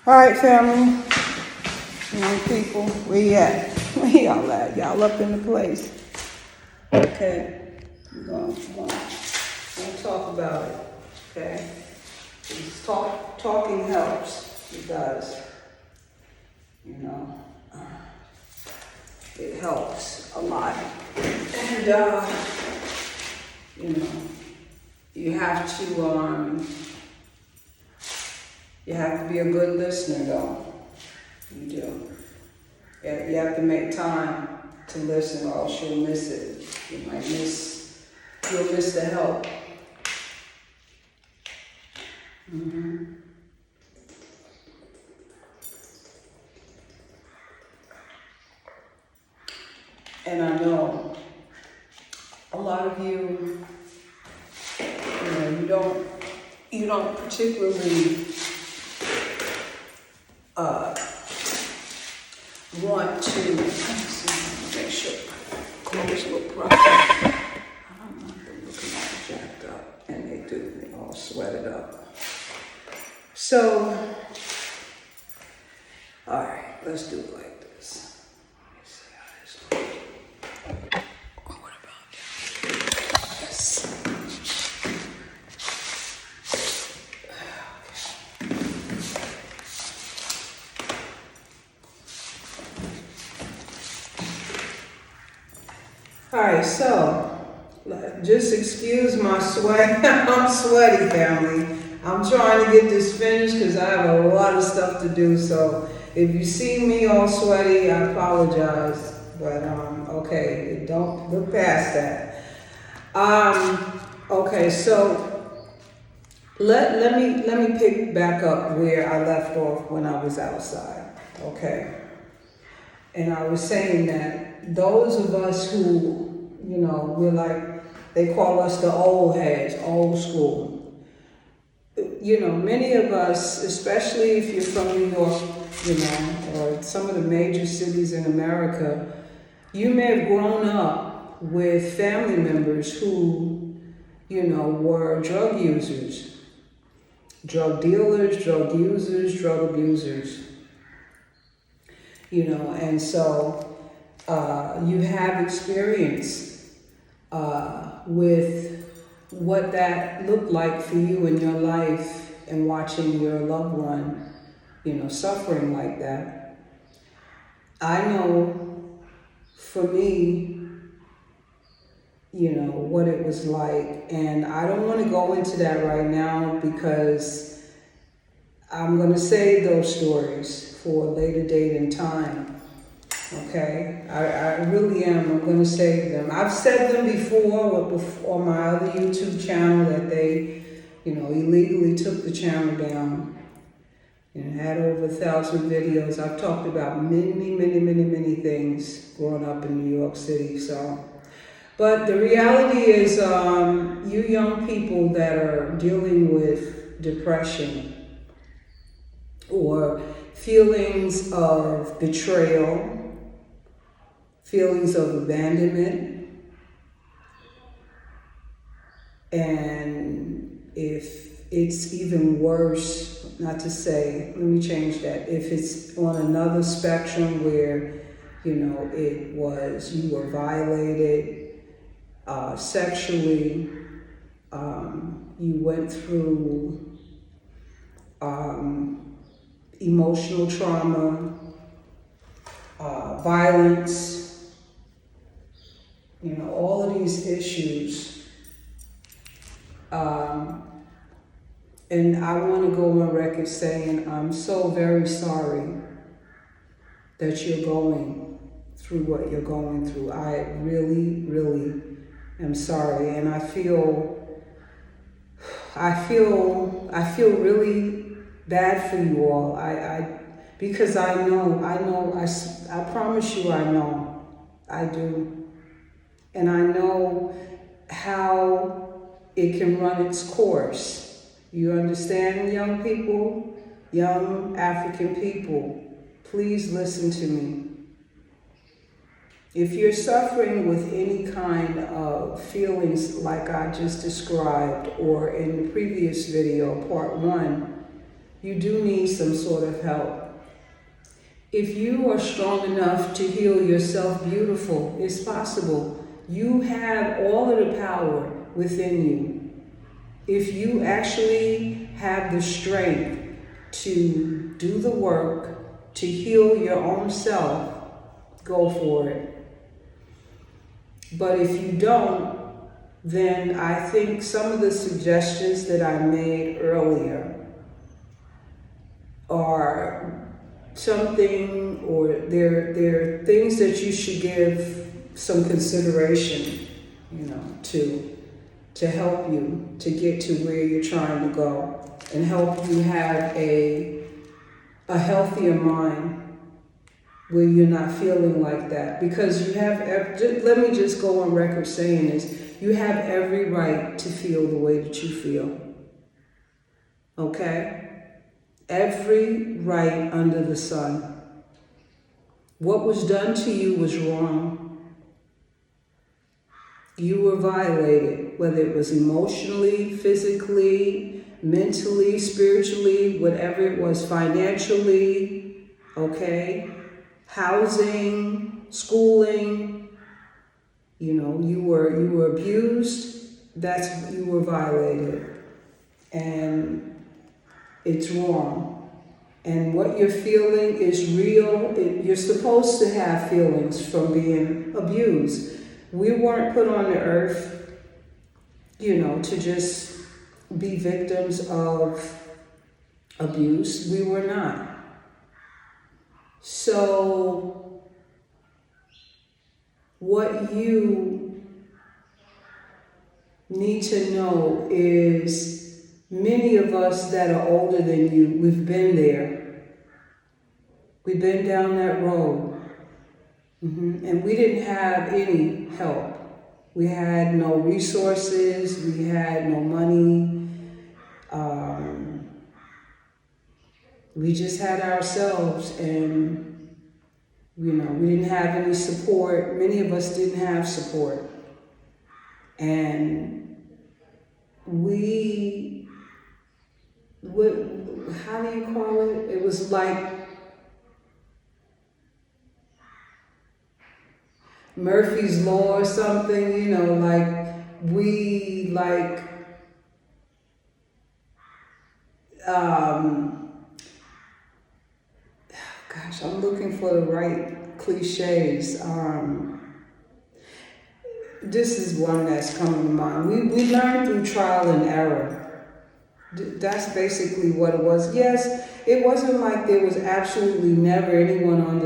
All right, family, young people, where you at? Where y'all at? Y'all up in the place? Okay, we're gonna talk about it. Okay, talking helps. It does. You know, it helps a lot. And you know, you have to be a good listener, though. You do. You have to make time to listen, or else you'll miss it. You'll miss the help. And I know a lot of you, you don't particularly want to, make sure clothes look rough. I don't want them looking all jacked up, and they do, they all sweated up. So, all right, let's do it like this. Let me see how this goes. Oh, what about that? Yes. All right, so just excuse my sweat. I'm sweaty, family. I'm trying to get this finished because I have a lot of stuff to do. So if you see me all sweaty, I apologize. But okay, don't look past that. Okay, so let me pick back up where I left off when I was outside. Okay, and I was saying that those of us who, we're like, they call us the old heads, old school. Many of us, especially if you're from New York, or some of the major cities in America, you may have grown up with family members who, were drug users, drug dealers, drug users, drug abusers. And so you have experience with what that looked like for you in your life and watching your loved one, suffering like that. I know for me, what it was like, and I don't want to go into that right now because I'm going to save those stories for a later date and time. Okay, I really am. I'm going to save them. I've said them before on my other YouTube channel that they, illegally took the channel down and had over 1,000 videos. I've talked about many things growing up in New York City. So, but the reality is, you young people that are dealing with depression or feelings of betrayal, feelings of abandonment, and if it's even worse, let me change that, if it's on another spectrum where, you were violated sexually, you went through emotional trauma, violence, all of these issues. And I want to go on record saying I'm so very sorry that you're going through what you're going through. I really am sorry, and I feel really bad for you all. Because I promise you I know. I do. And I know how it can run its course. You understand, young people? Young African people, please listen to me. If you're suffering with any kind of feelings like I just described, or in the previous video, part 1, you do need some sort of help. If you are strong enough to heal yourself beautiful, it's possible. You have all of the power within you. If you actually have the strength to do the work, to heal your own self, go for it. But if you don't, then I think some of the suggestions that I made earlier are something, or they're things that you should give some consideration, to help you to get to where you're trying to go and help you have a healthier mind where you're not feeling like that. Because you have, let me just go on record saying this, you have every right to feel the way that you feel. Okay? Every right under the sun. What was done to you was wrong. You were violated, whether it was emotionally, physically, mentally, spiritually, whatever it was, financially, okay? Housing, schooling, you were abused, you were violated. And it's wrong. And what you're feeling is real. You're supposed to have feelings from being abused. We weren't put on the earth, to just be victims of abuse. We were not. So, what you need to know is many of us that are older than you, we've been there. We've been down that road. And we didn't have any help. We had no resources. We had no money. We just had ourselves, and we didn't have any support. Many of us didn't have support. And how do you call it? It was like Murphy's Law or something, gosh, I'm looking for the right cliches. This is one that's coming to mind. We learned through trial and error. That's basically what it was. Yes, it wasn't like there was absolutely never anyone on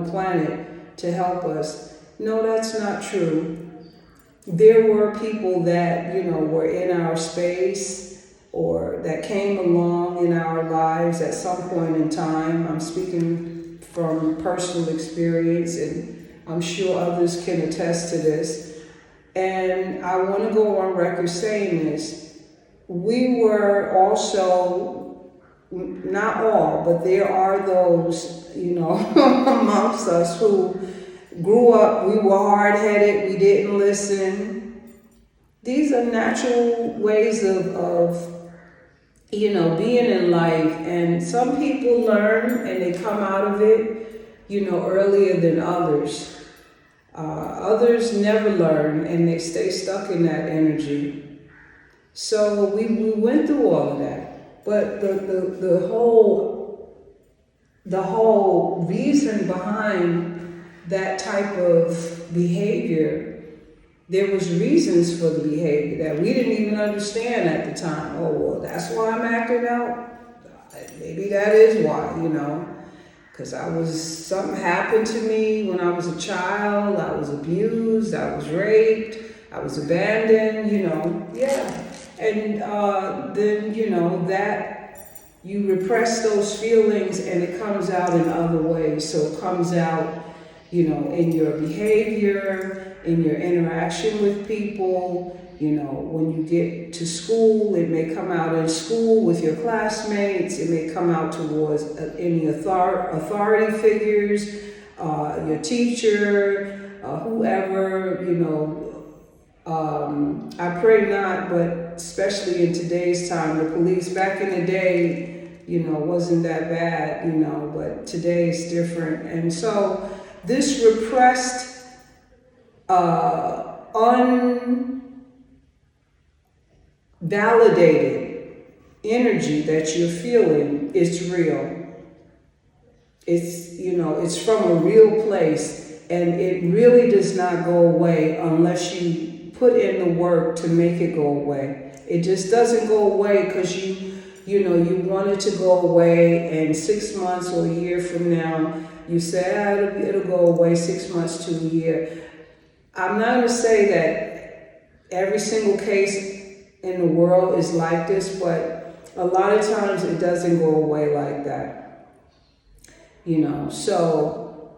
the planet to help us. No, that's not true. There were people that, were in our space or that came along in our lives at some point in time. I'm speaking from personal experience, and I'm sure others can attest to this. And I want to go on record saying this. We were also, not all, but there are those, amongst us who grew up, we were hard-headed, we didn't listen. These are natural ways of being in life. And some people learn and they come out of it, earlier than others. Others never learn and they stay stuck in that energy. So we went through all of that. But the whole reason behind that type of behavior, there was reasons for the behavior that we didn't even understand at the time. Oh, well, that's why I'm acting out. Maybe that is why, because something happened to me when I was a child. I was abused, I was raped, I was abandoned, yeah. And then, that you repress those feelings and it comes out in other ways. So it comes out, in your behavior, in your interaction with people. When you get to school, it may come out in school with your classmates. It may come out towards any authority figures, your teacher, whoever, I pray not, but especially in today's time, the police, back in the day, wasn't that bad, but today is different. And so this repressed, unvalidated energy that you're feeling is real. It's, it's from a real place, and it really does not go away unless you put in the work to make it go away. It just doesn't go away because you want it to go away, and 6 months or a year from now, you say, it'll go away 6 months to a year. I'm not going to say that every single case in the world is like this, but a lot of times it doesn't go away like that. So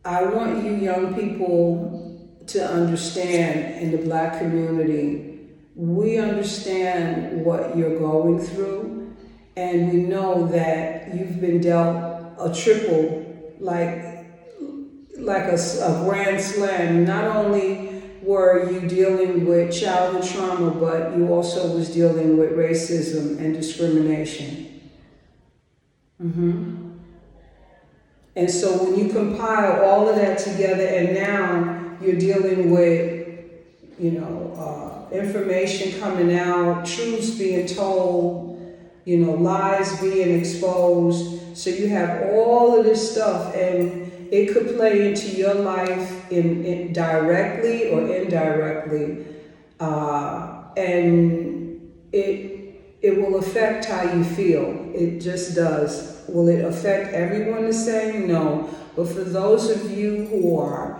I want you young people to understand, in the Black community, we understand what you're going through, and we know that you've been dealt a triple, like a grand slam. Not only were you dealing with childhood trauma, but you also was dealing with racism and discrimination. And so when you compile all of that together, and now you're dealing with, information coming out, truths being told, lies being exposed. So you have all of this stuff, and it could play into your life in directly or indirectly, and it will affect how you feel. It just does. Will it affect everyone the same? No. But for those of you who are,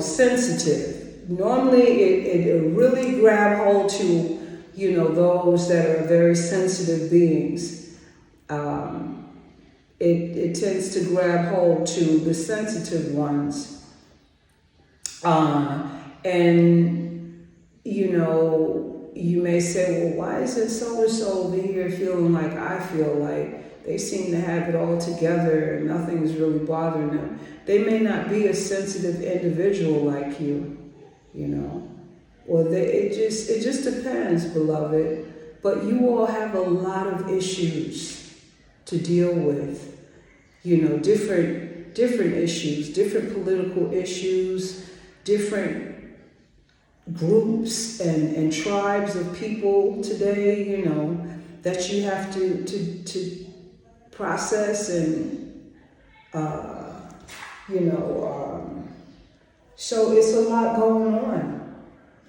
sensitive, normally it really grab hold to, those that are very sensitive beings. It tends to grab hold to the sensitive ones. And, you may say, well, why is it so-and-so over here feeling like I feel like? They seem to have it all together and nothing's really bothering them. They may not be a sensitive individual like you, or it just depends, beloved. But you all have a lot of issues to deal with, different issues, different political issues, different groups and tribes of people today, that you have to process and, so it's a lot going on.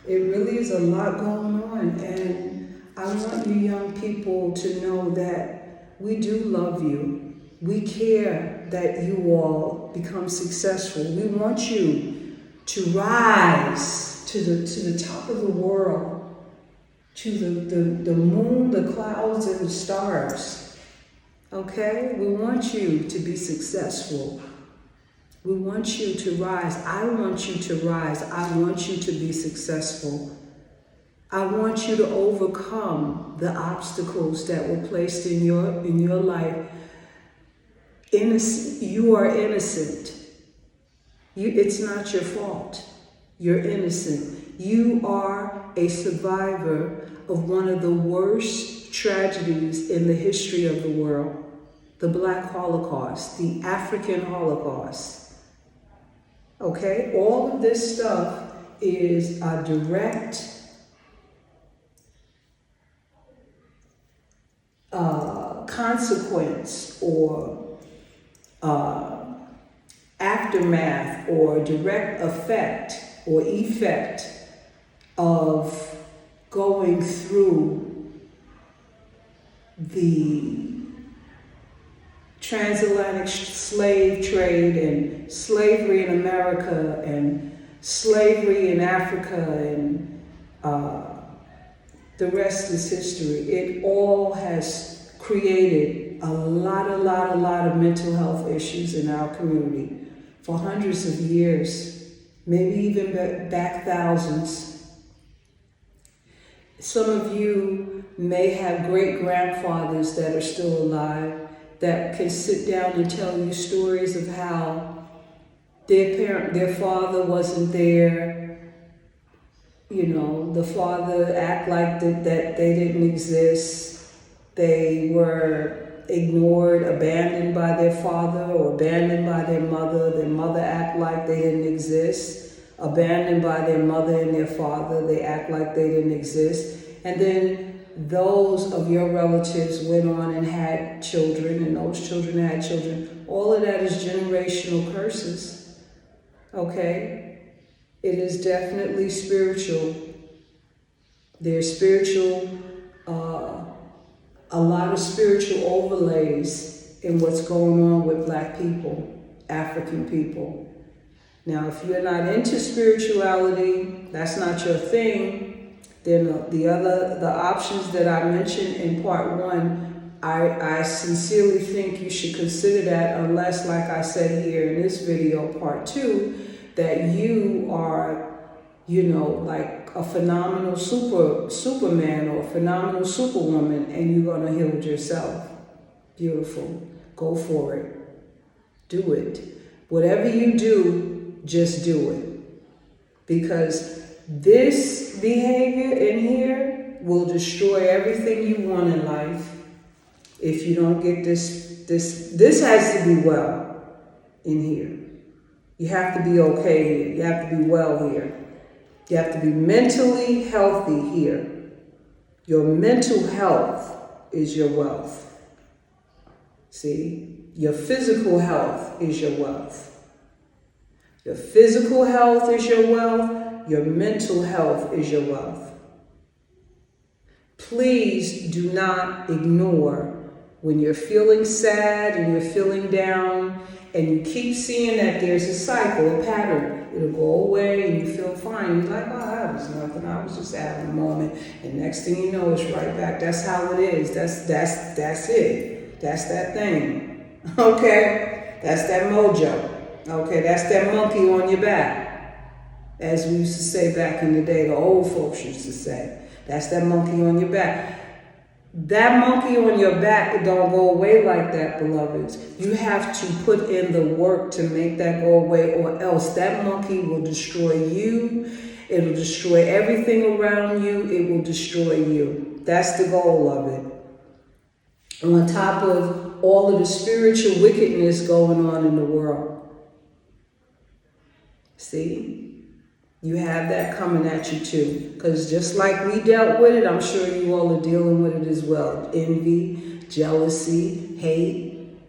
It really is a lot going on. And I want you young people to know that we do love you. We care that you all become successful. We want you to rise to the top of the world, to the moon, the clouds, and the stars. Okay? We want you to be successful. We want you to rise. I want you to rise. I want you to be successful. I want you to overcome the obstacles that were placed in your life. You are innocent. It's not your fault. You're innocent. You are a survivor of one of the worst tragedies in the history of the world. The Black Holocaust, the African Holocaust. Okay? All of this stuff is a direct consequence or aftermath or direct effect or effect of going through the transatlantic slave trade and slavery in America and slavery in Africa, and the rest is history. It all has created a lot of mental health issues in our community for hundreds of years, maybe even back thousands. Some of you may have great-grandfathers that are still alive that can sit down and tell you stories of how their father wasn't there. The father act like that they didn't exist. They were ignored, abandoned by their father or abandoned by their mother. Their mother act like they didn't exist. Abandoned by their mother and their father, they act like they didn't exist. And then those of your relatives went on and had children, and those children had children. All of that is generational curses, okay? It is definitely spiritual. There's spiritual, a lot of spiritual overlays in what's going on with Black people, African people. Now, if you're not into spirituality, that's not your thing, then the options that I mentioned in part 1, I sincerely think you should consider that, unless, like I said here in this video, part 2, that you are, you know, like a phenomenal superman or a phenomenal superwoman, and you're going to heal yourself. Beautiful. Go for it. Do it. Whatever you do, just do it. Because this behavior in here will destroy everything you want in life if you don't get this has to be well in here. You have to be okay here. You have to be well here. You have to be mentally healthy here. Your mental health is your wealth. See? Your physical health is your wealth. Your physical health is your wealth. Your mental health is your wealth. Please do not ignore when you're feeling sad and you're feeling down and you keep seeing that there's a cycle, a pattern. It'll go away and you feel fine. You're like, oh, that was nothing. I was just having a moment. And next thing you know, it's right back. That's how it is. That's it. That's that thing. Okay? That's that mojo. Okay? That's that monkey on your back. As we used to say back in the day, the old folks used to say. That's that monkey on your back. That monkey on your back, it don't go away like that, beloveds. You have to put in the work to make that go away, or else that monkey will destroy you. It will destroy everything around you. It will destroy you. That's the goal of it. On top of all of the spiritual wickedness going on in the world. See? You have that coming at you too. Because just like we dealt with it, I'm sure you all are dealing with it as well. Envy, jealousy, hate.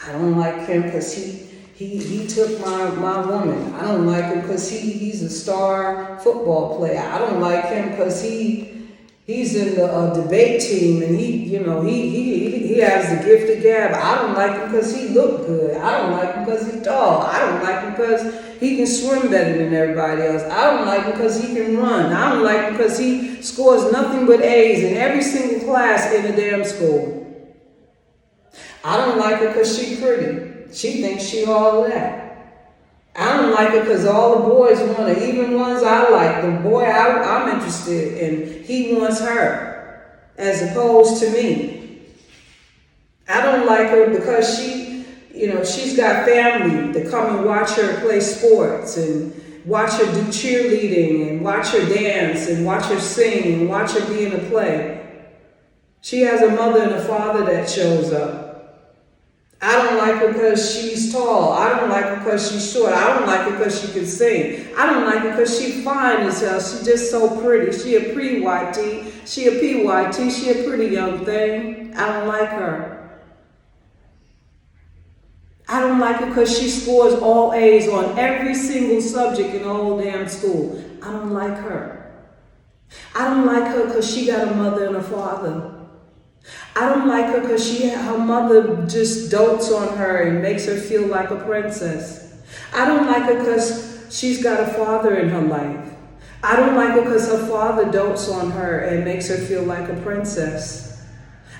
I don't like him because he took my woman. I don't like him because he's a star football player. I don't like him because he's in the debate team and he has the gift of gab. I don't like him because he look good. I don't like him because he's tall. I don't like him because he can swim better than everybody else. I don't like him because he can run. I don't like him because he scores nothing but A's in every single class in the damn school. I don't like her because she's pretty. She thinks she all that. I don't like her because all the boys want her, even ones I like. The boy I'm interested in, he wants her as opposed to me. I don't like her because she's got family that come and watch her play sports and watch her do cheerleading and watch her dance and watch her sing and watch her be in a play. She has a mother and a father that shows up. I don't like her because she's tall. I don't like her because she's short. I don't like her because she can sing. I don't like her because she's fine as hell. She's just so pretty. She a pre-YT. She a PYT. She a pretty young thing. I don't like her. I don't like her because she scores all A's on every single subject in the whole damn school. I don't like her. I don't like her because she got a mother and a father. I don't like her because her mother just dotes on her and makes her feel like a princess. I don't like her because she's got a father in her life. I don't like her because her father dotes on her and makes her feel like a princess.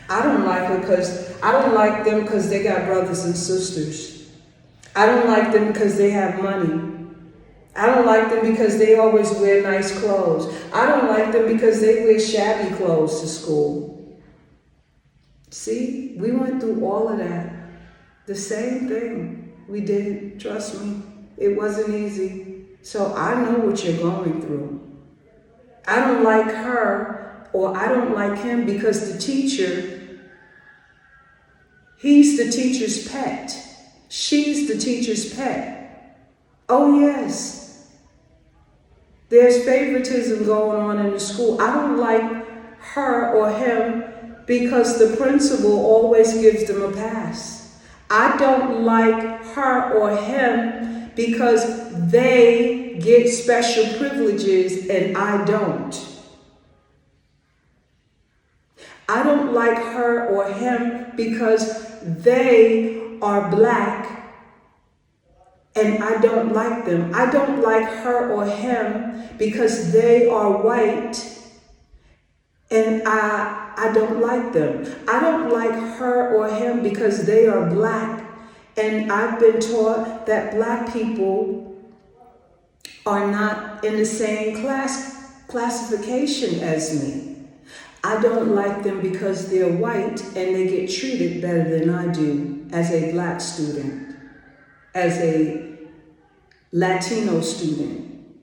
I don't like her because I don't like them because they got brothers and sisters. I don't like them because they have money. I don't like them because they always wear nice clothes. I don't like them because they wear shabby clothes to school. See, we went through all of that. The same thing. We did, trust me. It wasn't easy. So I know what you're going through. I don't like her or I don't like him because the teacher He's the teacher's pet. She's the teacher's pet. Oh, yes. There's favoritism going on in the school. I don't like her or him because the principal always gives them a pass. I don't like her or him because they get special privileges and I don't. I don't like her or him because they are black and I don't like them. I don't like her or him because they are white and I don't like them. I don't like her or him because they are black and I've been taught that black people are not in the same classification as me. I don't like them because they're white and they get treated better than I do as a black student, as a Latino student,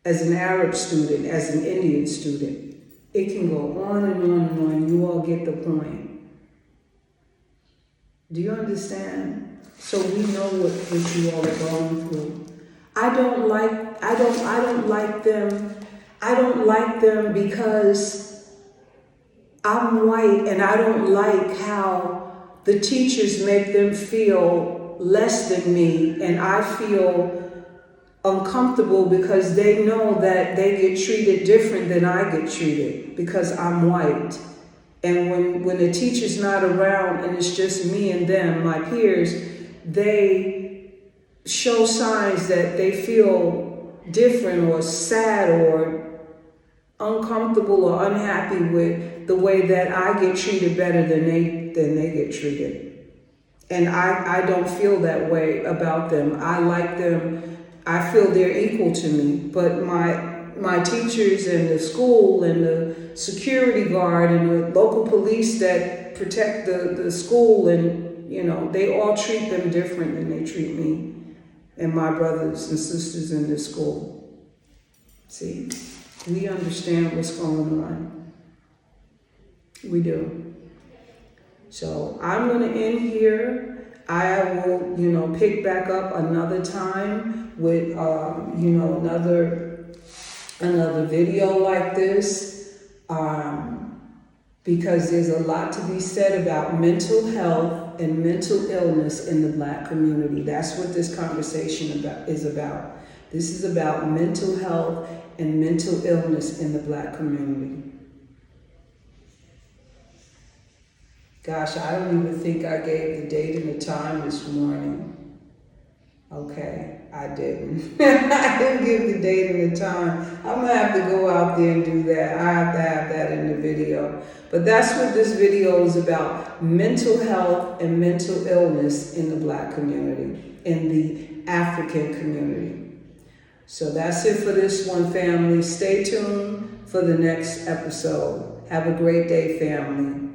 as an Arab student, as an Indian student. It can go on and on and on. You all get the point. Do you understand? So we know what you all are going through. I don't like them. I don't like them because I'm white and I don't like how the teachers make them feel less than me, and I feel uncomfortable because they know that they get treated different than I get treated because I'm white. And when the teacher's not around and it's just me and them, my peers, they show signs that they feel different or sad or uncomfortable or unhappy with the way that I get treated better than they get treated. And I don't feel that way about them. I like them. I feel they're equal to me. But my teachers and the school and the security guard and the local police that protect the school, and they all treat them different than they treat me and my brothers and sisters in the school. See? We understand what's going on. We do. So I'm going to end here. I will, pick back up another time with, another video like this, because there's a lot to be said about mental health and mental illness in the Black community. That's what this conversation is about. This is about mental health and mental illness in the Black community. Gosh, I don't even think I gave the date and the time this morning. Okay, I didn't. I didn't give the date and the time. I'm gonna have to go out there and do that. I have to have that in the video. But that's what this video is about: mental health and mental illness in the Black community, in the African community. So that's it for this one, family. Stay tuned for the next episode. Have a great day, family.